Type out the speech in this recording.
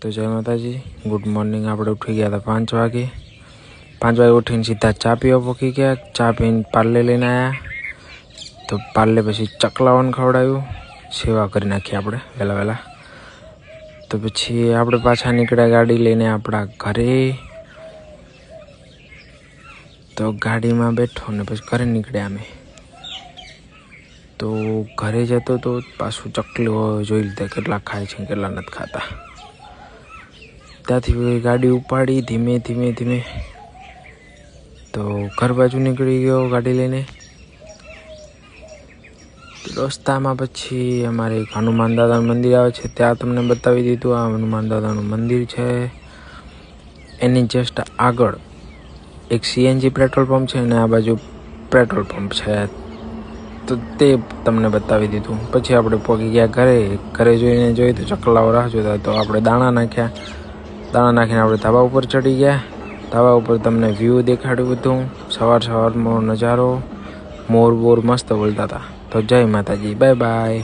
तो जय माताजी। Good morning. आप उठी गया था 5 वागे। 5 वागे उठीने सीधा चा पीवा पोकी गया। चा पीने पार्ले लईने आया तो पार्ले पछी चकलावन खवडाव्युं। सेवा करी नाखी आपणे वहेला वहेला। तो पछी आपणे पाछा નીકળ્યા गाड़ी लईने आपणा घरे। तो गाड़ी में बैठो ने पछी घरे નીકળ્યા अमे। तो घरे जतो तो पाछुं चकलो जोई लीधा केटला खाय छे केटला नथी खाता। त्याथी गाड़ी उपाड़ी धीमे धीमे धीमे तो घर बाजू निकली गयो गाड़ी लईने। रस्ता में पछी अमारे एक हनुमान दादा मंदिर आवे छे त्यां तमने बतावी दीधुं। आ हनुमान दादानुं मंदिर छे। एनी जस्ट आगळ एक सीएनजी पेट्रोल पंप छे ने आ बाजू पेट्रोल पंप छे तो ते तमने बतावी दीधुं। पछी आपणे पहोंची गया घरे। घरे जोईने जोई तो चकलाओ राह जोता तो आपणे दाणा नाख्या। दाणा नाखीने आपणे धाबा उपर चढ़ी गया। धाबा उपर तमने व्यू देखाड्युं बधुं। सवार सवारनो नजारो। मोर बोर मस्त बोलता था। तो जय माताजी। Bye bye.